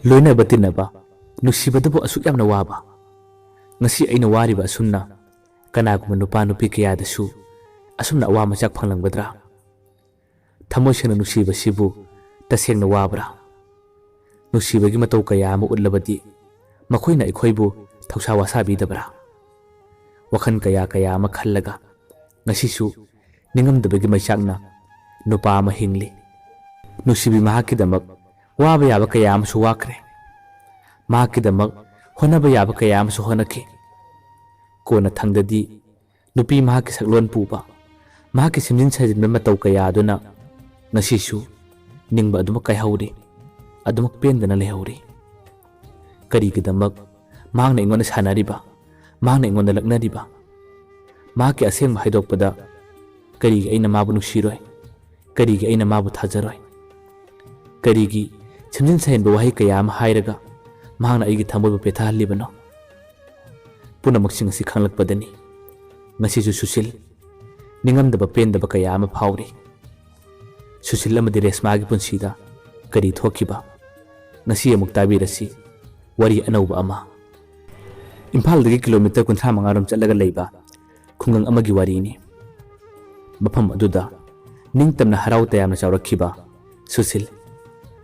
Loinaba tinaba nuksibadabu asuk yamna waba ngasi aina wariba asumna kanaguma nupa nupi kayadasu asumna awa machak phanglangbadra thamoi sena nuksiba sibu tasengna wabra nuksibagi matau kaya ama utlabadi makhoina ikhoibu thausa wasabi dabra wakhan kaya kaya ama khallaga ngasisu ningamdabagi maichakna nupa ama hingli nuksibi mahakidamak waba yaba kaya amasu wakre mahakidamak honaba yaba kaya amasu honaki kona thangdadi nupi mahaki saklon puba mahaki simjin sajinba matau kaya aduna ngasisu ningba adumak kaihawri adumak pendana lehawri karigidamak mahakna ingonda sanariba mahakna ingonda laknariba mahaki asengba haidokpada karigi aina mabu nuksiroi karigi aina mabu thajaroi karigi simjin sajinba wahi kaya ama hairaga mahakna aigi thamoiba pethahalibano punamaksin asi khanglakpadani ngasisu Susil ningamdaba pendaba kaya ama phawri Susil amadi Resmagi punsida kari thokiba ngasi amuk tabirasi wari anauba ama Imphaldagi kilometer 35 chalaga leiba khungang amagi warini mafam aduda ningtamna harau tayamna chawrakhiba Susil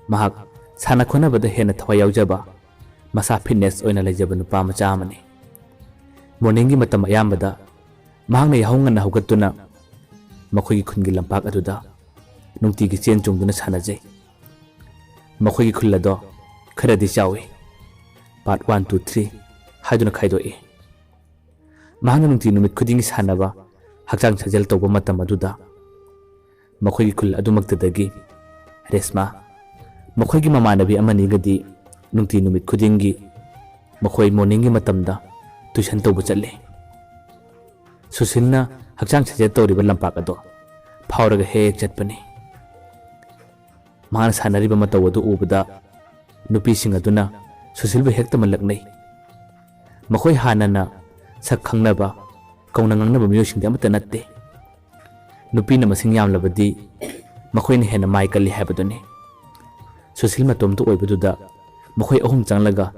mahak sana khonabada hena thawai yaujaba masa fitness oina lejaba nupa macha amani morning gi matam ayambada mahakna yahungan haugatuna makhoigi khungi lampak aduda nungti gi chen chungduna sanajai makhoigi khullado kharadi chawi part 1 2 3 haiduna khaidoi mahakna nungti numit khudingi sanaba hakjang sajal toba matam aduda makhoigi khul adumaktadagi Resma makhoigi mamanabi amani gadi nungti numit khudingi makhoi morning gi matamda tuition toba chatle Susilna hakjang sajal toriba lampak ado phawraga hek chatpani mahana sanariba matau adu ubada nupi sing aduna Susilba hekta malaknai makhoi hanana sak khangnaba kauna ngangnaba miyosing amata natte nupi na masing yamlabadi makhoi ni hena mai kali habaduni Susil matom tu oibaduda makhoi ahum changlaga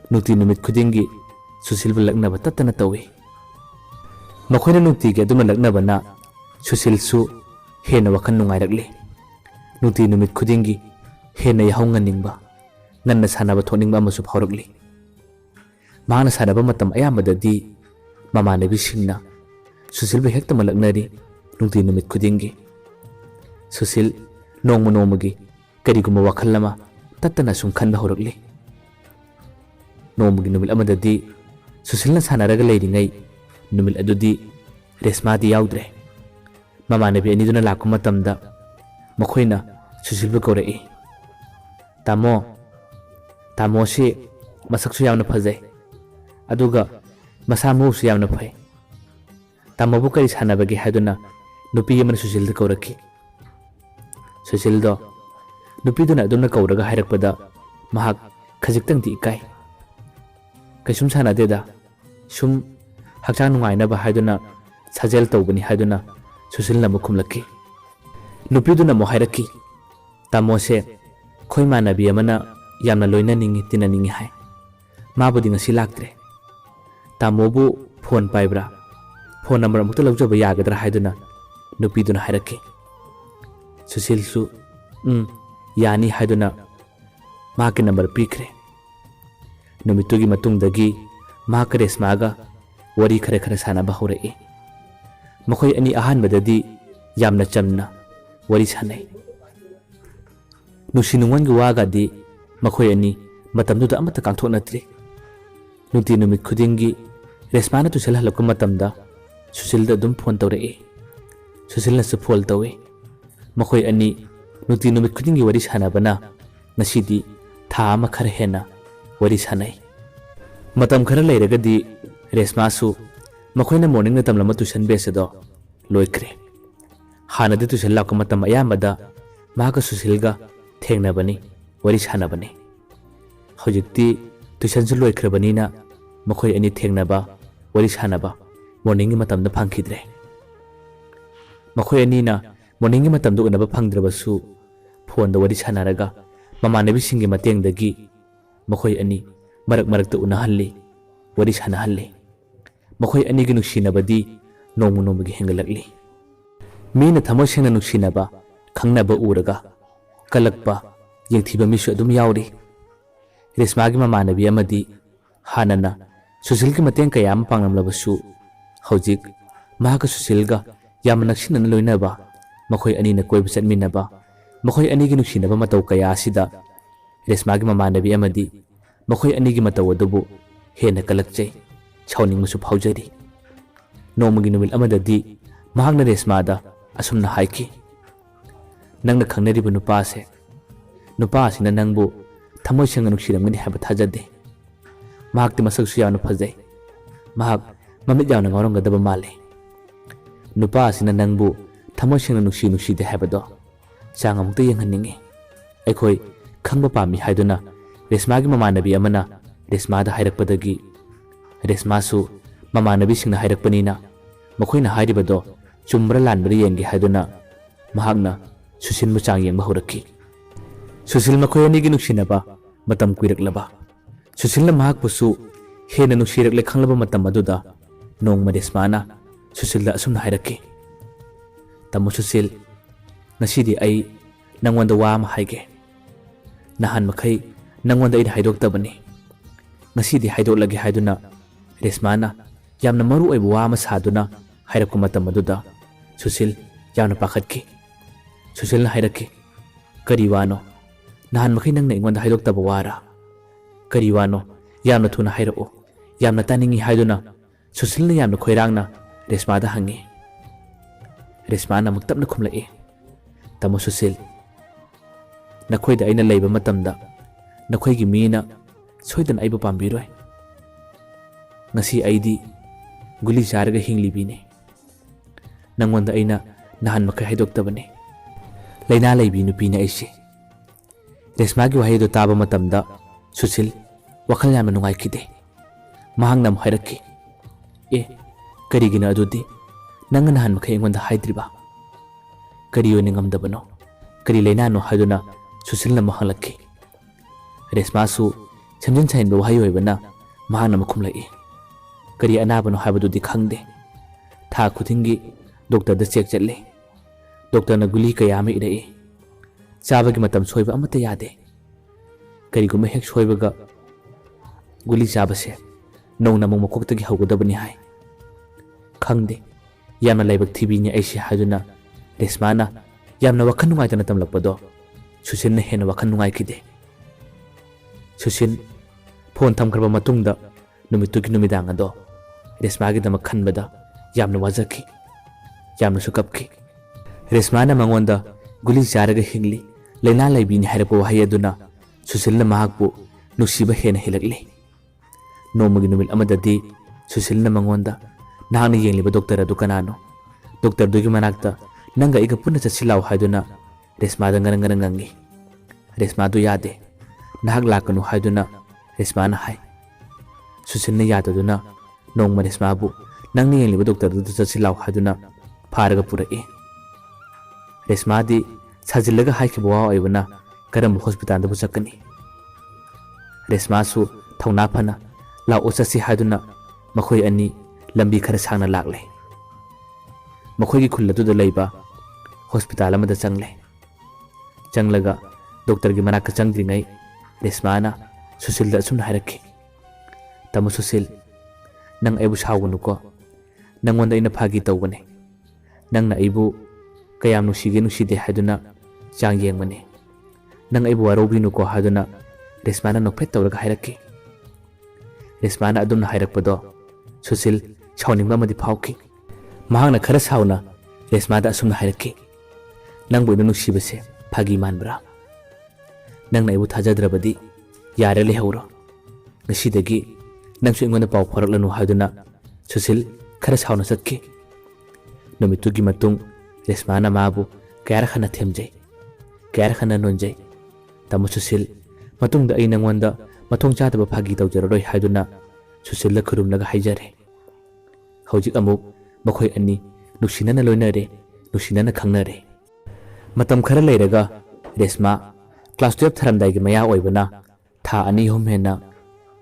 nuti numit khudingi Susilba laknaba tatana tawi makhoi na nuti ge aduma laknaba na Susil su hena wakhan nungairakli nuti numit khudingi hena yahunganingba nganna sanaba thoningba amasu phawrakli mahana sanaba matam ayambadadi mamanabi singna Susilba hekta malaknari nungti numit khudingi Susil nongma nongmagi kariguma wakhallama tatana sum khanba horakli nongmagi numil amadadi Susilna sanaraga leiringai numil adudi Resmadi yaudre mamanabi aniduna lakku matamda makhoina Susilba kawrai tamo si masaksu yamna phajai aduga masa mawsu yamna phai tamobu kari sanabagi haiduna nupi yamana Susilda kawraki Susildo nupi duna aduna kawraga hairakpada mahak khajiktang di ikai kaisum sanadeda sum hakjang nungainaba haiduna sajel tawbani haiduna Susilna mukhumlaki nupi duna mo hairaki tamose khoi manabi amana yamna loina ningi tina ningi hai mabudi ngasi laktre tamobu phone paibra phone number amukta lawjaba yagadra haiduna nupi duna hairaki Susil su yani haiduna mahaki number pikre numitugi matungdagi mahak Resmaga wari khare khare sanaba horai makhoi ani ahanbadadi yamna chamna wari sanai nusinungwan gi wagadi makhoi ani matamduda amata kangthonatri nungti numit khudingi Resmana tusil halakku matamda Susilda dum phone tawrai Susilna su phone tawi makhoi ani nungti numit khudingi wari sanabana ngasidi tha ama khar hena wari sanai matam khara leiragadi Resma su makhoina morning na tamlama tuition base do Loikhare hanadi tuition lakku matam ayambada mahaka Susilga thengnabani wari sanabani hojikti tuition su loikhrabani na makhoi ani thengnaba wari sanaba morning matamda phangkhidre makhoi ani na morning matamda unaba phangdrabasu phone da wari sanaraga mamanabi singi matengdagi ꯃꯈꯣꯏ ꯑꯅꯤ ꯃꯔꯛ ꯃꯔꯛꯇ ꯎꯅꯍꯜꯂꯤ, ꯋꯥꯔꯤ ꯁꯥꯅꯍꯜꯂꯤ꯫ ꯃꯈꯣꯏ ꯑꯅꯤꯒꯤ ꯅꯨꯡꯁꯤꯅꯕꯗꯤ ꯅꯣꯡꯃ ꯅꯣꯡꯃꯒꯤ ꯍꯦꯟꯒꯠꯂꯛꯂꯤ꯫ ꯃꯤꯅ ꯊꯃꯣꯏ ꯁꯦꯡꯅ ꯅꯨꯡꯁꯤꯅꯕ, ꯈꯪꯅꯕ ꯎꯔꯒ ꯀꯜꯂꯛꯄ, ꯌꯦꯡꯊꯤꯕ ꯃꯤꯁꯨ ꯑꯗꯨꯝ ꯌꯥꯎꯔꯤ꯫ ꯔꯦꯁꯃꯥꯒꯤ ꯃꯃꯥꯟꯅꯕꯤ ꯑꯃꯗꯤ ꯍꯥꯟꯅꯅ ꯁꯨꯁꯤꯜꯒꯤ ꯃꯇꯦꯡ ꯀꯌꯥ ꯑꯃ ꯄꯥꯡꯂꯝꯂꯕꯁꯨ ꯍꯧꯖꯤꯛ ꯃꯍꯥꯛꯀ ꯁꯨꯁꯤꯜꯒ ꯌꯥꯝꯅ ꯅꯛꯁꯤꯟꯅꯅ ꯂꯣꯏꯅꯕ, ꯃꯈꯣꯏ ꯑꯅꯤꯅ ꯀꯣꯏꯕ ꯆꯠꯃꯤꯟꯅꯕ, ꯃꯈꯣꯏ ꯑꯅꯤꯒꯤ ꯅꯨꯡꯁꯤꯅꯕ ꯃꯇꯧ ꯀꯌꯥ ꯑꯁꯤꯗ ꯔꯦꯁꯃꯥꯒꯤ ꯃꯃꯥꯟꯅꯕꯤ ꯑꯃꯗꯤ ꯃꯈꯣꯏ ꯑꯅꯤꯒꯤ ꯃꯇꯧ ꯑꯗꯨꯕꯨ ꯍꯦꯟꯅ ꯀꯜꯂꯛꯆꯩ, ꯁꯥꯎꯅꯤꯡꯕꯁꯨ ꯐꯥꯎꯖꯔꯤ꯫ ꯅꯣꯡꯃꯒꯤ ꯅꯨꯃꯤꯠ ꯑꯃꯗꯗꯤ ꯃꯍꯥꯛꯅ ꯔꯦꯁꯃꯥꯗ ꯑꯁꯨꯝꯅ ꯍꯥꯏꯈꯤ, "ꯅꯪꯅ ꯈꯪꯅꯔꯤꯕ ꯅꯨꯄꯥ ꯑꯁꯤꯅ ꯅꯪꯕꯨ ꯊꯃꯣꯏ ꯁꯦꯡꯅ ꯅꯨꯡꯁꯤꯔꯝꯒꯅꯤ ꯍꯥꯏꯕ ꯊꯥꯖꯗꯦ꯫ ꯃꯍꯥꯛꯇꯤ ꯃꯁꯛꯁꯨ ꯌꯥꯝꯅ ꯐꯖꯩ, ꯃꯍꯥꯛ ꯃꯃꯤꯠ ꯌꯥꯝꯅ ꯉꯥꯎꯔꯝꯒꯗꯕ ꯃꯥꯜꯂꯤ꯫ ꯅꯨꯄꯥ ꯑꯁꯤꯅ ꯅꯪꯕꯨ ꯊꯃꯣꯏ ꯁꯦꯡꯅ ꯅꯨꯡꯁꯤꯗꯦ ꯍꯥꯏꯕꯗꯣ ꯆꯥꯡ ꯑꯃꯨꯛꯇ ꯌꯦꯡꯍꯟꯅꯤꯡꯉꯤ꯫ ꯑꯩꯈꯣꯏ ꯈꯪꯕ ꯄꯥꯝꯃꯤ" ꯍꯥꯏꯗꯨꯅ ꯔꯦꯁꯃꯥꯒꯤ ꯃꯃꯥꯟꯅꯕꯤ ꯑꯃꯅ ꯔꯦꯁꯃꯥꯗ ꯍꯥꯏꯔꯛꯄꯗꯒꯤ ꯔꯦꯁꯃꯥꯁꯨ ꯃꯃꯥꯟꯅꯕꯤꯁꯤꯡꯅ ꯍꯥꯏꯔꯛꯄꯅꯤꯅ ꯃꯈꯣꯏꯅ ꯍꯥꯏꯔꯤꯕꯗꯣ ꯆꯨꯝꯕ꯭ꯔꯥ ꯂꯥꯟꯕ꯭ꯔꯥ ꯌꯦꯡꯒꯦ ꯍꯥꯏꯗꯨꯅ ꯃꯍꯥꯛꯅ ꯁꯨꯁꯤꯜꯕꯨ ꯆꯥꯡ ꯌꯦꯡꯕ ꯍꯧꯔꯛꯈꯤ꯫ ꯁꯨꯁꯤꯜ ꯃꯈꯣꯏ ꯑꯅꯤꯒꯤ ꯅꯨꯡꯁꯤꯅꯕ ꯃꯇꯝ ꯀꯨꯏꯔꯛꯂꯕ, ꯁꯨꯁꯤꯜꯅ ꯃꯍꯥꯛꯄꯨꯁꯨ ꯍꯦꯟꯅ ꯅꯨꯡꯁꯤꯔꯛꯂꯦ ꯈꯪꯂꯕ ꯃꯇꯝ ꯑꯗꯨꯗ ꯅꯣꯡꯃ ꯔꯦꯁꯃꯥꯅ ꯁꯨꯁꯤꯜꯗ ꯑꯁꯨꯝꯅ ꯍꯥꯏꯔꯛꯈꯤ, "ꯇꯥꯃꯣ ꯁꯨꯁꯤꯜ, ꯉꯁꯤꯗꯤ ꯑꯩ ꯅꯪꯉꯣꯟꯗ ꯋꯥ ꯑꯃ ꯍꯥꯏꯒꯦ꯫ ꯅꯍꯥꯟ ꯃꯈꯩ ꯅꯪꯉꯣꯟꯗ ꯑꯩꯅ ꯍꯥꯏꯗꯣꯛꯇꯕꯅꯤ, ꯉꯁꯤꯗꯤ ꯍꯥꯏꯗꯣꯛꯂꯒꯦ" ꯍꯥꯏꯗꯨꯅ ꯔꯦꯁꯃꯥꯅ ꯌꯥꯝꯅ ꯃꯔꯨ ꯑꯣꯏꯕ ꯋꯥ ꯑꯃ ꯁꯥꯗꯨꯅ ꯍꯥꯏꯔꯛꯄ ꯃꯇꯝ ꯑꯗꯨꯗ ꯁꯨꯁꯤꯜ ꯌꯥꯝꯅ ꯄꯥꯈꯠꯈꯤ꯫ ꯁꯨꯁꯤꯜꯅ ꯍꯥꯏꯔꯛꯈꯤ, "ꯀꯔꯤ ꯋꯥꯅꯣ? ꯅꯍꯥꯟ ꯃꯈꯩ ꯅꯪꯅ ꯑꯩꯉꯣꯟꯗ ꯍꯥꯏꯗꯣꯛꯇꯕ ꯋꯥꯔꯥ? ꯀꯔꯤ ꯋꯥꯅꯣ? ꯌꯥꯝꯅ ꯊꯨꯅ ꯍꯥꯏꯔꯛꯑꯣ, ꯌꯥꯝꯅ ꯇꯥꯅꯤꯡꯉꯤ" ꯍꯥꯏꯗꯨꯅ ꯁꯨꯁꯤꯜꯅ ꯌꯥꯝꯅ ꯈꯣꯏꯔꯥꯡꯅ ꯔꯦꯁꯃꯥꯗ ꯍꯪꯉꯤ꯫ ꯔꯦꯁꯃꯥꯅ ꯑꯃꯨꯛ ꯇꯞꯅ ꯈꯨꯝꯂꯛꯏ, "ꯇꯥꯃꯣ ꯁꯨꯁꯤꯜ, ꯅꯈꯣꯏꯗ ꯑꯩꯅ ꯂꯩꯕ ꯃꯇꯝꯗ ꯅꯈꯣꯏꯒꯤ ꯃꯤꯅ ꯁꯣꯏꯗꯅ ꯑꯩꯕꯨ ꯄꯥꯝꯕꯤꯔꯣꯏ꯫ ꯉꯁꯤ ꯑꯩꯗꯤ ꯒꯨꯂꯤ ꯆꯥꯔꯒ ꯍꯤꯡꯂꯤꯕꯤꯅꯤ꯫ ꯅꯪꯉꯣꯟꯗ ꯑꯩꯅ ꯅꯍꯥꯟ ꯃꯈꯩ ꯍꯥꯏꯗꯣꯛꯇꯕꯅꯤ, ꯂꯩꯅꯥ ꯂꯩꯕꯤ ꯅꯨꯄꯤꯅꯤ ꯑꯩꯁꯦ." ꯔꯦꯁꯃꯥꯒꯤ ꯋꯥꯍꯩꯗꯨ ꯇꯥꯕ ꯃꯇꯝꯗ ꯁꯨꯁꯤꯜ ꯋꯥꯈꯜ ꯌꯥꯝꯅ ꯅꯨꯡꯉꯥꯏꯈꯤꯗꯦ꯫ ꯃꯍꯥꯛꯅ ꯑꯃꯨꯛ ꯍꯥꯏꯔꯛꯈꯤ, "ꯑꯦ, ꯀꯔꯤꯒꯤꯅꯣ ꯑꯗꯨꯗꯤ ꯅꯪꯅ ꯅꯍꯥꯟ ꯃꯈꯩ ꯑꯩꯉꯣꯟꯗ ꯍꯥꯏꯗ꯭ꯔꯤꯕ? ꯀꯔꯤ ꯑꯣꯏꯅ ꯉꯝꯗꯕꯅꯣ? ꯀꯔꯤ ꯂꯩꯅꯥꯅꯣ?" ꯍꯥꯏꯗꯨꯅ ꯁꯨꯁꯤꯜꯅ ꯑꯃꯨꯛ ꯍꯪꯂꯛꯈꯤ꯫ ꯔꯦꯁꯃꯥꯁꯨ ꯁꯦꯝꯖꯤꯟ ꯁꯥꯖꯤꯟꯕ ꯋꯥꯍꯩ ꯑꯣꯏꯕꯅ ꯃꯍꯥꯛꯅ ꯑꯃꯨꯛ ꯈꯨꯝꯂꯛꯏ, "ꯀꯔꯤ ꯑꯅꯥꯕꯅꯣ ꯍꯥꯏꯕꯗꯨꯗꯤ ꯈꯪꯗꯦ꯫ ꯊꯥ ꯈꯨꯗꯤꯡꯒꯤ ꯗꯣꯛꯇꯔꯗ ꯆꯦꯛ ꯆꯠꯂꯤ, ꯗꯣꯛꯇꯔꯅ ꯒꯨꯂꯤ ꯀꯌꯥ ꯑꯃ ꯏꯔꯛꯏ, ꯆꯥꯕꯒꯤ ꯃꯇꯝ ꯁꯣꯏꯕ ꯑꯃꯠꯇ ꯌꯥꯗꯦ꯫ ꯀꯔꯤꯒꯨꯝꯕ ꯍꯦꯛ ꯁꯣꯏꯕꯒ ꯒꯨꯂꯤ ꯆꯥꯕꯁꯦ ꯅꯧꯅ ꯑꯃꯨꯛ ꯃꯀꯣꯛꯇꯒꯤ ꯍꯧꯒꯗꯕꯅꯤ ꯍꯥꯏ꯫ ꯈꯪꯗꯦ, ꯌꯥꯝꯅ ꯂꯥꯏꯕꯛ ꯊꯤꯕꯤꯅꯤ ꯑꯩꯁꯦ" ꯍꯥꯏꯗꯨꯅ ꯔꯦꯁꯃꯥꯅ ꯌꯥꯝꯅ ꯋꯥꯈꯜ ꯅꯨꯡꯉꯥꯏꯇꯅ ꯇꯝꯂꯛꯄꯗꯣ ꯁꯨꯁꯤꯜꯅ ꯍꯦꯟꯅ ꯋꯥꯈꯜ ꯅꯨꯡꯉꯥꯏꯈꯤꯗꯦ꯫ ꯁꯨꯁꯤꯜ ꯐꯣꯟ ꯊꯝꯈ꯭ꯔꯕ ꯃꯇꯨꯡꯗ ꯅꯨꯃꯤꯠꯇꯨꯒꯤ ꯅꯨꯃꯤꯗꯥꯡ ꯑꯗꯣ ꯔꯦꯁꯃꯥꯒꯤꯗꯃꯛ ꯈꯟꯕꯗ ꯌꯥꯝꯅ ꯋꯥꯖꯈꯤ, ꯌꯥꯝꯅꯁꯨ ꯀꯞꯈꯤ꯫ ꯔꯦꯁꯃꯥꯅ ꯃꯉꯣꯟꯗ ꯒꯨꯂꯤ ꯆꯥꯔꯒ ꯍꯤꯡꯂꯤ, ꯂꯩꯅꯥ ꯂꯩꯕꯤꯅꯤ ꯍꯥꯏꯔꯛꯄ ꯋꯥꯍꯩ ꯑꯗꯨꯅ ꯁꯨꯁꯤꯜꯅ ꯃꯍꯥꯛꯄꯨ ꯅꯨꯡꯁꯤꯕ ꯍꯦꯟꯅ ꯍꯦꯜꯂꯛꯂꯤ꯫ ꯅꯣꯡꯃꯒꯤ ꯅꯨꯃꯤꯠ ꯑꯃꯗꯗꯤ ꯁꯨꯁꯤꯜꯅ ꯃꯉꯣꯟꯗ, "ꯅꯍꯥꯛꯅ ꯌꯦꯡꯂꯤꯕ ꯗꯣꯛꯇꯔ ꯑꯗꯨ ꯀꯅꯥꯅꯣ? ꯗꯣꯛꯇꯔꯗꯨꯒꯤ ꯃꯅꯥꯛꯇ ꯅꯪꯒ ꯑꯩꯒ ꯄꯨꯟꯅ ꯆꯠꯁꯤ ꯂꯥꯎ" ꯍꯥꯏꯗꯨꯅ ꯔꯦꯁꯃꯥꯗ ꯉꯔꯪ ꯉꯔꯪ ꯉꯪꯉꯤ꯫ ꯔꯦꯁꯃꯥꯗꯨ ꯌꯥꯗꯦ, "ꯅꯍꯥꯛ ꯂꯥꯛꯀꯅꯨ" ꯍꯥꯏꯗꯨꯅ ꯔꯦꯁꯃꯥꯅ ꯍꯥꯏ꯫ ꯁꯨꯁꯤꯜꯅ ꯌꯥꯗꯗꯨꯅ ꯅꯣꯡꯃ ꯔꯦꯁꯃꯥꯕꯨ ꯅꯪꯅ ꯌꯦꯡꯂꯤꯕ ꯗꯣꯛꯇꯔꯗꯨꯗ ꯆꯠꯁꯤ ꯂꯥꯎ ꯍꯥꯏꯗꯨꯅ ꯐꯥꯔꯒ ꯄꯨꯔꯛꯏ꯫ ꯔꯦꯁꯃꯥꯗꯤ ꯁꯥꯖꯤꯜꯂꯒ ꯍꯥꯏꯈꯤꯕ ꯋꯥ ꯑꯣꯏꯕꯅ ꯀꯔꯝꯕ ꯍꯣꯁꯄꯤꯇꯥꯜꯗꯕꯨ ꯆꯠꯀꯅꯤ? ꯔꯦꯁꯃꯥꯁꯨ ꯊꯧꯅꯥ ꯐꯅ ꯂꯥꯛꯑꯣ ꯆꯠꯁꯤ ꯍꯥꯏꯗꯨꯅ ꯃꯈꯣꯏ ꯑꯅꯤ ꯂꯝꯕꯤ ꯈꯔ ꯁꯥꯡꯅ ꯂꯥꯛꯂꯦ꯫ ꯃꯈꯣꯏꯒꯤ ꯈꯨꯜ ꯑꯗꯨꯗ ꯂꯩꯕ ꯍꯣꯁꯄꯤꯇꯥꯜ ꯑꯃꯗ ꯆꯪꯂꯦ꯫ ꯆꯪꯂꯒ ꯗꯣꯛꯇꯔꯒꯤ ꯃꯅꯥꯛꯇ ꯆꯪꯗ꯭ꯔꯤꯉꯩ ꯔꯦꯁꯃꯥꯅ ꯁꯨꯁꯤꯜꯗ ꯑꯁꯨꯝꯅ ꯍꯥꯏꯔꯛꯈꯤ, "ꯇꯥꯃꯣ ꯁꯨꯁꯤꯜ, ꯅꯪ ꯑꯩꯕꯨ ꯁꯥꯎꯒꯅꯨꯀꯣ, ꯅꯪꯉꯣꯟꯗ ꯑꯩꯅ ꯐꯥꯒꯤ ꯇꯧꯕꯅꯦ꯫ ꯅꯪꯅ ꯑꯩꯕꯨ ꯀꯌꯥꯝ ꯅꯨꯡꯁꯤꯒꯦ ꯅꯨꯡꯁꯤꯗꯦ ꯍꯥꯏꯗꯨꯅ ꯆꯥꯡ ꯌꯦꯡꯕꯅꯦ꯫ ꯅꯪ ꯑꯩꯕꯨ ꯋꯥꯔꯧꯕꯤꯅꯨꯀꯣ" ꯍꯥꯏꯗꯨꯅ ꯔꯦꯁꯃꯥꯅ ꯅꯣꯛꯐꯦꯠ ꯇꯧꯔꯒ ꯍꯥꯏꯔꯛꯈꯤ꯫ ꯔꯦꯁꯃꯥꯅ ꯑꯗꯨꯝꯅ ꯍꯥꯏꯔꯛꯄꯗꯣ ꯁꯨꯁꯤꯜ ꯁꯥꯎꯅꯤꯡꯕ ꯑꯃꯗꯤ ꯐꯥꯎꯈꯤ꯫ ꯃꯍꯥꯛꯅ ꯈꯔ ꯁꯥꯎꯅ ꯔꯦꯁꯃꯥꯗ ꯑꯁꯨꯝꯅ ꯍꯥꯏꯔꯛꯈꯤ, "ꯅꯪꯕꯨ ꯑꯩꯅ ꯅꯨꯡꯁꯤꯕꯁꯦ ꯐꯥꯒꯤ ꯃꯥꯟꯕ꯭ꯔꯥ? ꯅꯪꯅ ꯑꯩꯕꯨ ꯊꯥꯖꯗ꯭ꯔꯕꯗꯤ ꯌꯥꯔꯦ, ꯂꯩꯍꯧꯔꯣ꯫ ꯉꯁꯤꯗꯒꯤ ꯅꯪꯁꯨ ꯑꯩꯉꯣꯟꯗ ꯄꯥꯎ ꯐꯥꯎꯔꯛꯂꯅꯨ" ꯍꯥꯏꯗꯨꯅ ꯁꯨꯁꯤꯜ ꯈꯔ ꯁꯥꯎꯅ ꯆꯠꯈꯤ꯫ ꯅꯨꯃꯤꯠꯇꯨꯒꯤ ꯃꯇꯨꯡ ꯔꯦꯁꯃꯥꯅ ꯃꯥꯕꯨ ꯀꯌꯥꯔꯛ ꯍꯟꯅ ꯊꯦꯝꯖꯩ, ꯀꯌꯥꯔꯛ ꯍꯟꯅ ꯅꯣꯟꯖꯩ꯫ "ꯇꯥꯃꯣ ꯁꯨꯁꯤꯜ, ꯃꯇꯨꯡꯗ ꯑꯩ ꯅꯪꯉꯣꯟꯗ ꯃꯊꯣꯡ ꯆꯥꯗꯕ ꯐꯥꯒꯤ ꯇꯧꯖꯔꯔꯣꯏ" ꯍꯥꯏꯗꯨꯅ ꯁꯨꯁꯤꯜꯗ ꯈꯨꯔꯨꯝꯂꯒ ꯍꯥꯏꯖꯔꯦ꯫ ꯍꯧꯖꯤꯛ ꯑꯃꯨꯛ ꯃꯈꯣꯏ ꯑꯅꯤ ꯅꯨꯡꯁꯤꯅꯅ ꯂꯣꯏꯅꯔꯦ, ꯅꯨꯡꯁꯤꯅꯅ ꯈꯪꯅꯔꯦ꯫ ꯃꯇꯝ ꯈꯔ ꯂꯩꯔꯒ ꯔꯦꯁꯃꯥ ꯀ꯭ꯂꯥꯁ 12 ꯊꯥꯔꯝꯗꯥꯏꯒꯤ ꯃꯌꯥ ꯑꯣꯏꯕꯅ ꯊꯥ ꯑꯅꯤ ꯑꯍꯨꯝ ꯍꯦꯟꯅ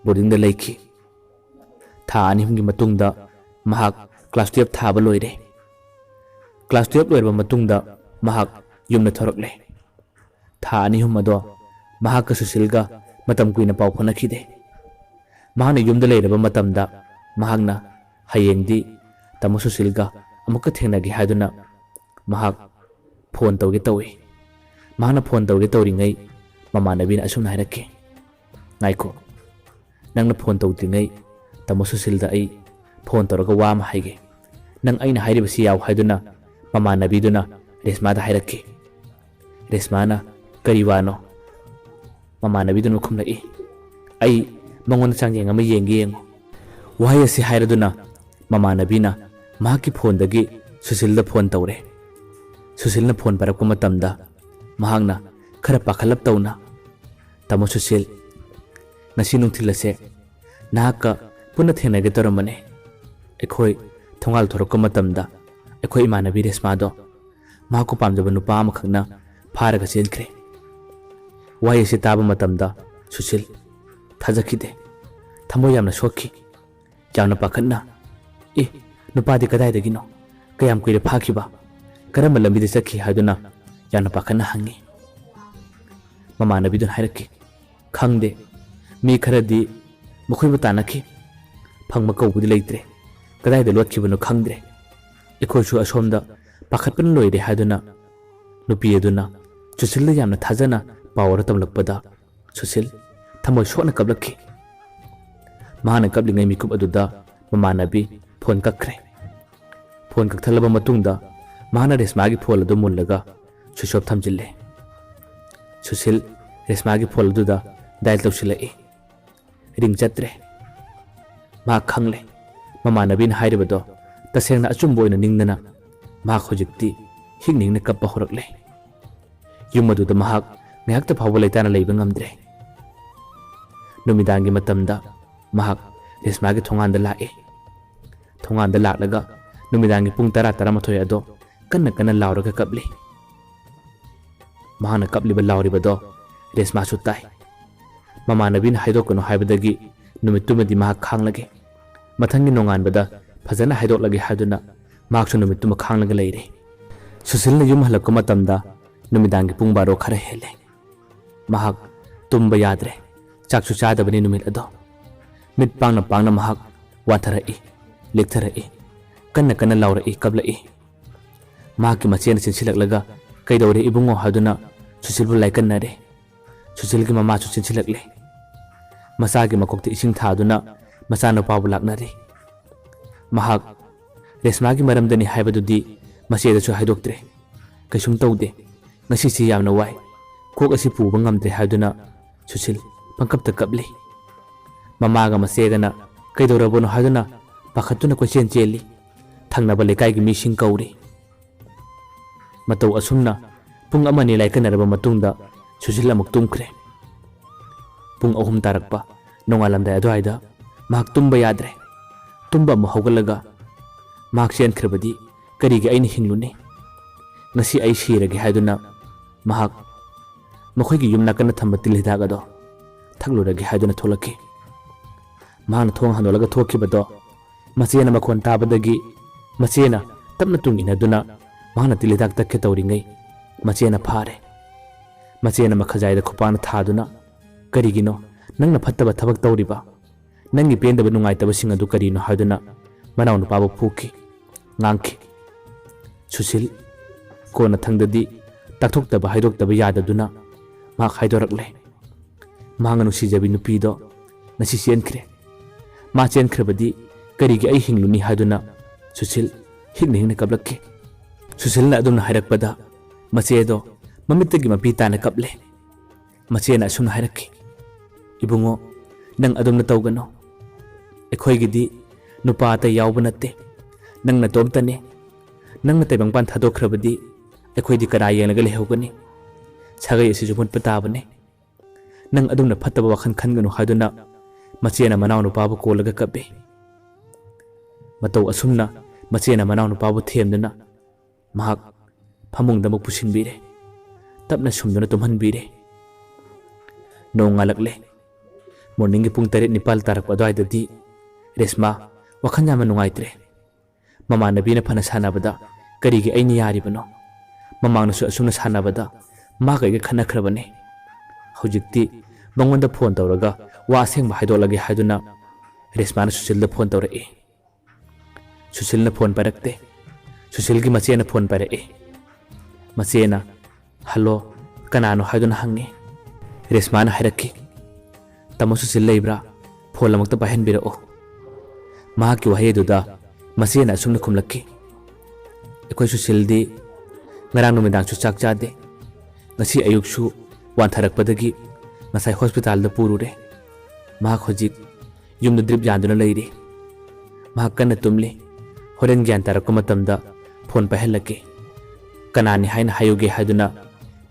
ꯕꯣꯔꯗꯤꯡꯗ ꯂꯩꯈꯤ꯫ ꯊꯥ ꯑꯅꯤ ꯑꯍꯨꯝꯒꯤ ꯃꯇꯨꯡꯗ ꯃꯍꯥꯛ ꯀ꯭ꯂꯥꯁ 12 ꯊꯥꯕ ꯂꯣꯏꯔꯦ꯫ ꯀ꯭ꯂꯥꯁ 12 ꯂꯣꯏꯔꯕ ꯃꯇꯨꯡꯗ ꯃꯍꯥꯛ ꯌꯨꯝꯗ ꯊꯣꯔꯛꯂꯦ꯫ ꯊꯥ ꯑꯅꯤ ꯑꯍꯨꯝ ꯑꯗꯣ ꯃꯍꯥꯛꯀ ꯁꯨꯁꯤꯜꯒ ꯃꯇꯝ ꯀꯨꯏꯅ ꯄꯥꯎ ꯐꯥꯎꯅꯈꯤꯗꯦ꯫ ꯃꯍꯥꯛꯅ ꯌꯨꯝꯗ ꯂꯩꯔꯕ ꯃꯇꯝꯗ ꯃꯍꯥꯛꯅ ꯍꯌꯦꯡꯗꯤ ꯇꯥꯃꯣ ꯁꯨꯁꯤꯜꯒ ꯑꯃꯨꯛꯀ ꯊꯦꯡꯅꯒꯦ ꯍꯥꯏꯗꯨꯅ ꯃꯍꯥꯛ ꯐꯣꯟ ꯇꯧꯒꯦ ꯇꯧꯏ꯫ ꯃꯍꯥꯛꯅ ꯐꯣꯟ ꯇꯧꯒꯦ ꯇꯧꯔꯤꯉꯩ ꯃꯃꯥꯟꯅꯕꯤꯅ ꯑꯁꯨꯝꯅ ꯍꯥꯏꯔꯛꯈꯤ, ꯉꯥꯏꯈꯣ, ꯅꯪꯅ ꯐꯣꯟ ꯇꯧꯗ꯭ꯔꯤꯉꯩ ꯇꯥꯃꯣ ꯁꯨꯁꯤꯜꯗ ꯑꯩ ꯐꯣꯟ ꯇꯧꯔꯒ ꯋꯥ ꯑꯃ ꯍꯥꯏꯒꯦ, ꯅꯪ ꯑꯩꯅ ꯍꯥꯏꯔꯤꯕꯁꯤ ꯌꯥꯎ ꯍꯥꯏꯗꯨꯅ ꯃꯃꯥꯟꯅꯕꯤꯗꯨꯅ ꯔꯦꯁꯃꯥꯗ ꯍꯥꯏꯔꯛꯈꯤ꯫ ꯔꯦꯁꯃꯥꯅ ꯀꯔꯤ ꯋꯥꯅꯣ? ꯃꯃꯥꯟꯅꯕꯤꯗꯨꯅ ꯈꯨꯝꯂꯛꯏ, ꯑꯩ ꯃꯉꯣꯟꯗ ꯆꯥꯡꯌꯦꯡ ꯑꯃ ꯌꯦꯡꯉꯨ꯫ ꯋꯥꯍꯩ ꯑꯁꯤ ꯍꯥꯏꯔꯗꯨꯅ ꯃꯃꯥꯟꯅꯕꯤꯅ ꯃꯍꯥꯛꯀꯤ ꯐꯣꯟꯗꯒꯤ ꯁꯨꯁꯤꯜꯗ ꯐꯣꯟ ꯇꯧꯔꯦ꯫ ꯁꯨꯁꯤꯜꯅ ꯐꯣꯟ ꯄꯥꯏꯔꯛꯄ ꯃꯇꯝꯗ ꯃꯍꯥꯛꯅ ꯈꯔ ꯄꯥꯈꯠꯂꯞ ꯇꯧꯅ, ꯇꯥꯃꯣ ꯁꯨꯁꯤꯜ, ꯉꯁꯤ ꯅꯨꯡꯊꯤꯜ ꯑꯁꯦ ꯅꯍꯥꯛꯀ ꯄꯨꯟꯅ ꯊꯦꯡꯅꯒꯦ ꯇꯧꯔꯝꯕꯅꯦ꯫ ꯑꯩꯈꯣꯏ ꯊꯣꯡꯒꯥꯜ ꯊꯣꯔꯛꯄ ꯃꯇꯝꯗ ꯑꯩꯈꯣꯏ ꯏꯃꯥꯟꯅꯕꯤ ꯔꯦꯁꯃꯥꯗꯣ ꯃꯍꯥꯛꯀു ꯄꯥꯝꯖꯕ ꯅꯨꯄꯥ ꯑꯃꯈꯛꯅ ꯐꯥꯔꯒ ꯆꯦꯟꯈ꯭ꯔꯦ꯫ ꯋꯥꯍꯩ ꯑꯁꯤ ꯇꯥꯕ ꯃꯇꯝꯗ ꯁꯨꯁꯤꯜ ꯊꯥꯖꯈꯤꯗꯦ꯫ ꯊꯃꯣꯏ ꯌꯥꯝꯅ ꯁꯣꯛꯈꯤ꯫ ꯌꯥꯝꯅ ꯄꯥꯈꯠꯅ, ꯅꯨꯄꯥꯗꯤ ꯀꯗꯥꯏꯗꯒꯤꯅꯣ? ꯀꯌꯥꯝ ꯀꯨꯏꯔꯦ ꯐꯥꯈꯤꯕ? ꯀꯔꯝꯕ ꯂꯝꯕꯤꯗ ꯆꯠꯈꯤ? ꯍꯥꯏꯗꯨꯅ ꯌꯥꯝꯅ ꯄꯥꯈꯠꯅ ꯍꯪꯉꯤ꯫ ꯃꯃꯥꯟꯅꯕꯤꯗꯨꯅ ꯍꯥꯏꯔꯛꯈꯤ, ꯈꯪꯗꯦ, ꯃꯤ ꯈꯔꯗꯤ ꯃꯈꯣꯏꯕꯨ ꯇꯥꯟꯅꯈꯤ, ꯐꯪꯕ ꯀꯧꯕꯗꯤ ꯂꯩꯇ꯭ꯔꯦ, ꯀꯗꯥꯏꯗ ꯂꯣꯠꯈꯤꯕꯅꯣ ꯈꯪꯗ꯭ꯔꯦ, ꯑꯩꯈꯣꯏꯁꯨ ꯑꯁꯣꯝꯗ ꯄꯥꯈꯠꯄꯅ ꯂꯣꯏꯔꯦ ꯍꯥꯏꯗꯨꯅ ꯅꯨꯄꯤ ꯑꯗꯨꯅ ꯁꯨꯁꯤꯜꯗ ꯌꯥꯝꯅ ꯊꯥꯖꯅ ꯄꯥꯎ ꯑꯃ ꯇꯝꯂꯛꯄꯗ ꯁꯨꯁꯤꯜ ꯊꯃꯣꯏ ꯁꯣꯛꯅ ꯀꯞꯂꯛꯈꯤ꯫ ꯃꯍꯥꯛꯅ ꯀꯞꯂꯤꯉꯩ ꯃꯤꯀꯨꯞ ꯑꯗꯨꯗ ꯃꯃꯥꯟꯅꯕꯤ ꯐꯣꯟ ꯀꯛꯈ꯭ꯔꯦ꯫ ꯐꯣꯟ ꯀꯛꯊꯠꯂꯕ ꯃꯇꯨꯡꯗ ꯃꯍꯥꯛꯅ ꯔꯦꯁꯃꯥꯒꯤ ꯐꯣꯟ ꯑꯗꯨ ꯃꯨꯜꯂꯒ ꯁ꯭ꯋꯤꯆ ꯑꯣꯐ ꯊꯝꯖꯤꯜꯂꯦ꯫ ꯁꯨꯁꯤꯜ ꯔꯦꯁꯃꯥꯒꯤ ꯐꯣꯟ ꯑꯗꯨꯗ ꯗꯥꯏꯜ ꯇꯧꯁꯤꯜꯂꯛꯏ꯫ ꯔꯤꯡ ꯆꯠꯇ꯭ꯔꯦ꯫ ꯃꯍꯥꯛ ꯈꯪꯂꯦ ꯃꯃꯥꯟꯅꯕꯤꯅ ꯍꯥꯏꯔꯤꯕꯗꯣ ꯇꯁꯦꯡꯅ ꯑꯆꯨꯝꯕ ꯑꯣꯏꯅ ꯅꯤꯡꯗꯅ ꯃꯍꯥꯛ ꯍꯧꯖꯤꯛꯇꯤ ꯍꯤꯡꯅ ꯍꯤꯡꯅ ꯀꯞꯄ ꯍꯧꯔꯛꯂꯦ꯫ ꯌꯨꯝ ꯑꯗꯨꯗ ꯃꯍꯥꯛ ꯉꯥꯏꯍꯥꯛꯇ ꯐꯥꯎꯕ ꯂꯩꯇꯥꯅ ꯂꯩꯕ ꯉꯝꯗ꯭ꯔꯦ꯫ ꯅꯨꯃꯤꯗꯥꯡꯒꯤ ꯃꯇꯝꯗ ꯃꯍꯥꯛ ꯔꯦꯁꯃꯥꯒꯤ ꯊꯣꯡꯒꯥꯟꯗ ꯂꯥꯛꯏ꯫ ꯊꯣꯡꯒꯥꯟꯗ ꯂꯥꯛꯂꯒ ꯅꯨꯃꯤꯗꯥꯡꯒꯤ ꯄꯨꯡ 10-11 ꯑꯗꯣ ꯀꯟꯅ ꯀꯟꯅ ꯂꯥꯎꯔꯒ ꯀꯞꯂꯤ꯫ ꯃꯍꯥꯛꯅ ꯀꯞꯂꯤꯕ ꯂꯥꯎꯔꯤꯕꯗꯣ ꯔꯦꯁꯃꯥꯁꯨ ꯇꯥꯏ꯫ ꯃꯃꯥꯟꯅꯕꯤꯅ ꯍꯥꯏꯗꯣꯛꯀꯅꯨ ꯍꯥꯏꯕꯗꯒꯤ ꯅꯨꯃꯤꯠꯇꯨꯃꯗꯤ ꯃꯍꯥꯛ ꯈꯥꯡꯂꯒꯦ, ꯃꯊꯪꯒꯤ ꯅꯣꯡꯉꯥꯟꯕꯗ ꯐꯖꯅ ꯍꯥꯏꯗꯣꯛꯂꯒꯦ ꯍꯥꯏꯗꯨꯅ ꯃꯍꯥꯛꯁꯨ ꯅꯨꯃꯤꯠꯇꯨꯃ ꯈꯥꯡꯂꯒ ꯂꯩꯔꯦ꯫ ꯁꯨꯁꯤꯜꯅ ꯌꯨꯝ ꯍꯜꯂꯛꯄ ꯃꯇꯝꯗ ꯅꯨꯃꯤꯗꯥꯡꯒꯤ ꯄꯨꯡ 12 ꯈꯔ ꯍꯦꯜꯂꯦ꯫ ꯃꯍꯥꯛ ꯇꯨꯝꯕ ꯌꯥꯗ꯭ꯔꯦ, ꯆꯥꯛꯁꯨ ꯆꯥꯗꯕꯅꯤ ꯅꯨꯃꯤꯠ ꯑꯗꯣ꯫ ꯃꯤꯠ ꯄꯥꯡꯅ ꯄꯥꯡꯅ ꯃꯍꯥꯛ ꯋꯥꯟꯊꯔꯛꯏ, ꯂꯦꯛꯊꯔꯛꯏ, ꯀꯟꯅ ꯀꯟꯅ ꯂꯥꯎꯔꯛꯏ, ꯀꯞꯂꯛꯏ꯫ ꯃꯍꯥꯛꯀꯤ ꯃꯆꯦꯅ ꯆꯦꯟꯁꯤꯜꯂꯛꯂꯒ ꯀꯩꯗꯧꯔꯦ ꯏꯕꯨꯡꯉꯣ ꯍꯥꯏꯗꯨꯅ ꯁꯨꯁꯤꯜꯕꯨ ꯂꯥꯏꯀꯟꯅꯔꯦ꯫ ꯁꯨꯁꯤꯜꯒꯤ ꯃꯃꯥꯁꯨ ꯆꯦꯟꯁꯤꯜꯂꯛꯂꯦ꯫ ꯃꯆꯥꯒꯤ ꯃꯀꯣꯛꯇ ꯏꯁꯤꯡ ꯊꯥꯗꯨꯅ ꯃꯆꯥꯅꯨꯄꯥꯕꯨ ꯂꯥꯛꯅꯔꯤ꯫ ꯃꯍꯥꯛ ꯔꯦꯁꯃꯥꯒꯤ ꯃꯔꯝꯗꯅꯤ ꯍꯥꯏꯕꯗꯨꯗꯤ ꯃꯆꯦꯗꯁꯨ ꯍꯥꯏꯗꯣꯛꯇ꯭ꯔꯦ꯫ ꯀꯩꯁꯨꯝ ꯇꯧꯗꯦ, ꯉꯁꯤꯁꯤ ꯌꯥꯝꯅ ꯋꯥꯏ, ꯀꯣꯛ ꯑꯁꯤ ꯄꯨꯕ ꯉꯝꯗ꯭ꯔꯦ ꯍꯥꯏꯗꯨꯅ ꯁꯨꯁꯤꯜ ꯄꯪꯀꯞꯇ ꯀꯞꯂꯤ꯫ ꯃꯃꯥꯒ ꯃꯆꯦꯒꯅ ꯀꯩꯗꯧꯔꯕꯅꯣ ꯍꯥꯏꯗꯨꯅ ꯄꯥꯈꯠꯇꯨꯅ ꯀꯣꯏꯆꯦꯟ ꯆꯦꯜꯂꯤ꯫ ꯊꯪꯅꯕ ꯂꯩꯀꯥꯏꯒꯤ ꯃꯤꯁꯤꯡ ꯀꯧꯔꯤ꯫ ꯃꯇꯧ ꯑꯁꯨꯝꯅ ꯄꯨꯡ 1-2 ꯂꯥꯏꯀꯟꯅꯔꯕ ꯃꯇꯨꯡꯗ ꯁꯨꯁꯤꯜ ꯑꯃꯨꯛ ꯇꯨꯝꯈ꯭ꯔꯦ꯫ ꯄꯨꯡ 3 ꯇꯥꯔꯛꯄ ꯅꯣꯡꯉꯥꯜꯂꯝꯗꯥꯏ ꯑꯗꯨꯋꯥꯏꯗ ꯃꯍꯥꯛ ꯇꯨꯝꯕ ꯌꯥꯗ꯭ꯔꯦ꯫ ꯇꯨꯝꯕ ꯑꯃꯨꯛ ꯍꯧꯒꯠꯂꯒ ꯃꯍꯥꯛ ꯆꯦꯟꯈ꯭ꯔꯕꯗꯤ ꯀꯔꯤꯒꯤ ꯑꯩꯅ ꯍꯤꯡꯂꯨꯅꯤ, ꯉꯁꯤ ꯑꯩ ꯁꯤꯔꯒꯦ ꯍꯥꯏꯗꯨꯅ ꯃꯍꯥꯛ ꯃꯈꯣꯏꯒꯤ ꯌꯨꯝ ꯅꯥꯀꯟꯗ ꯊꯝꯕ ꯇꯤꯜ ꯍꯤꯗꯥꯛ ꯑꯗꯣ ꯊꯛꯂꯨꯔꯒꯦ ꯍꯥꯏꯗꯨꯅ ꯊꯣꯛꯂꯛꯈꯤ꯫ ꯃꯍꯥꯛꯅ ꯊꯣꯡ ꯍꯥꯡꯗꯣꯛꯂꯒ ꯊꯣꯛꯈꯤꯕꯗꯣ ꯃꯆꯦꯅ ꯃꯈꯣꯟ ꯇꯥꯕꯗꯒꯤ ꯃꯆꯦꯅ ꯇꯞꯅ ꯇꯨꯡ ꯏꯟꯅꯗꯨꯅ ꯃꯍꯥꯛꯅ ꯇꯤꯜ ꯍꯤꯗꯥꯛ ꯇꯛꯀꯦ ꯇꯧꯔꯤꯉꯩ ꯃꯆꯦꯅ ꯐꯥꯔꯦ꯫ ꯃꯆꯦꯅ ꯃꯈꯖꯥꯏꯗ ꯈꯨꯄꯥꯛꯅ ꯊꯥꯗꯨꯅ, ꯀꯔꯤꯒꯤꯅꯣ ꯅꯪꯅ ꯐꯠꯇꯕ ꯊꯕꯛ ꯇꯧꯔꯤꯕ? ꯅꯪꯒꯤ ꯄꯦꯟꯗꯕ ꯅꯨꯡꯉꯥꯏꯇꯕꯁꯤꯡ ꯑꯗꯨ ꯀꯔꯤꯅꯣ ꯍꯥꯏꯗꯨꯅ ꯃꯅꯥꯎꯅꯨꯄꯥꯕꯨ ꯐꯨꯈꯤ, ꯉꯥꯡꯈꯤ꯫ ꯁꯨꯁꯤꯜ ꯀꯣꯟꯅ ꯊꯪꯗꯗꯤ ꯇꯥꯛꯊꯣꯛꯇꯕ ꯍꯥꯏꯗꯣꯛꯇꯕ ꯌꯥꯗꯗꯨꯅ ꯃꯍꯥꯛ ꯍꯥꯏꯗꯣꯔꯛꯂꯦ꯫ ꯃꯍꯥꯛꯅ ꯅꯨꯡꯁꯤꯖꯕꯤ ꯅꯨꯄꯤꯗꯣ ꯉꯁꯤ ꯆꯦꯟꯈ꯭ꯔꯦ꯫ ꯃꯥ ꯆꯦꯟꯈ꯭ꯔꯕꯗꯤ ꯀꯔꯤꯒꯤ ꯑꯩ ꯍꯤꯡꯂꯨꯅꯤ ꯍꯥꯏꯗꯨꯅ ꯁꯨꯁꯤꯜ ꯍꯤꯡꯅ ꯍꯤꯡꯅ ꯀꯞꯂꯛꯈꯤ꯫ ꯁꯨꯁꯤꯜꯅ ꯑꯗꯨꯝꯅ ꯍꯥꯏꯔꯛꯄꯗ ꯃꯆꯦꯗꯣ ꯃꯃꯤꯠꯇꯒꯤ ꯃꯄꯤ ꯇꯥꯅ ꯀꯞꯂꯦ꯫ ꯃꯆꯦꯅ ꯑꯁꯨꯝꯅ ꯍꯥꯏꯔꯛꯈꯤ, ꯏꯕꯨꯡꯉꯣ, ꯅꯪ ꯑꯗꯨꯝꯅ ꯇꯧꯒꯅꯨ, ꯑꯩꯈꯣꯏꯒꯤꯗꯤ ꯅꯨꯄꯥ ꯑꯇꯩ ꯌꯥꯎꯕ ꯅꯠꯇꯦ, ꯅꯪ ꯅꯇꯣꯝꯇꯅꯤ꯫ ꯅꯪꯅ ꯇꯥꯏꯕꯪꯄꯥꯟ ꯊꯥꯗꯣꯛꯈ꯭ꯔꯕꯗꯤ ꯑꯩꯈꯣꯏꯗꯤ ꯀꯅꯥ ꯌꯦꯡꯂꯒ ꯂꯩꯍꯧꯒꯅꯤ? ꯁꯥꯒꯩ ꯑꯁꯤꯁꯨ ꯃꯨꯠꯄ ꯇꯥꯕꯅꯤ꯫ ꯅꯪ ꯑꯗꯨꯝꯅ ꯐꯠꯇꯕ ꯋꯥꯈꯜ ꯈꯟꯒꯅꯨ ꯍꯥꯏꯗꯨꯅ ꯃꯆꯦꯅ ꯃꯅꯥꯎꯅꯨꯄꯥꯕꯨ ꯀꯣꯜꯂꯒ ꯀꯞꯄꯤ꯫ ꯃꯇꯧ ꯑꯁꯨꯝꯅ ꯃꯆꯦꯅ ꯃꯅꯥꯎꯅꯨꯄꯥꯕꯨ ꯊꯦꯝꯗꯨꯅ ꯃꯍꯥꯛ ꯐꯃꯨꯡꯗ ꯑꯃꯨꯛ ꯄꯨꯁꯤꯟꯕꯤꯔꯦ, ꯇꯞꯅ ꯁꯨꯝꯗꯨꯅ ꯇꯨꯝꯍꯟꯕꯤꯔꯦ꯫ ꯅꯣꯡꯉꯥꯜꯂꯛꯂꯦ꯫ Morning pung tarit nipal tarak padwai dadi Resma wakhan yamna nungaitre. Mama nabina phana sanabada karigi aini yari bano. Mamang nasu asumna sanabada ma kaiga khana khrabane. Hujikti bangonda phone tawraga wa aseng ma haidolage haiduna Resma na Susil da phone tawrae. Susil na phone parakte. Susil gi mache na phone parae. Mache na hello kanano haiduna hangi. Resma na hairaki. Tamo Susil leibra phone lamakta bahen birao. Ma ki wahe duda mache na asumna khumlaki. Ekoi Susil di ngarang numidang su chak chade. Ngasi ayuk su wan tharakpadagi ngasai hospital da purure. Ma khojik yumna drip janduna leire. Ma kana tumli horen gyan tarakko matamda phone pahelake. Kanani haina hayuge haiduna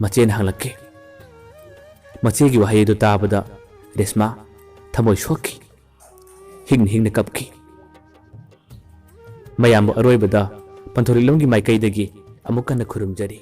mache na hanglake. Mache gi wahe du tabada Resma thamoi shoki. Hingna kapki. Mayambo aroibada Panthorilamgi maikai dagi amukana khurumjari.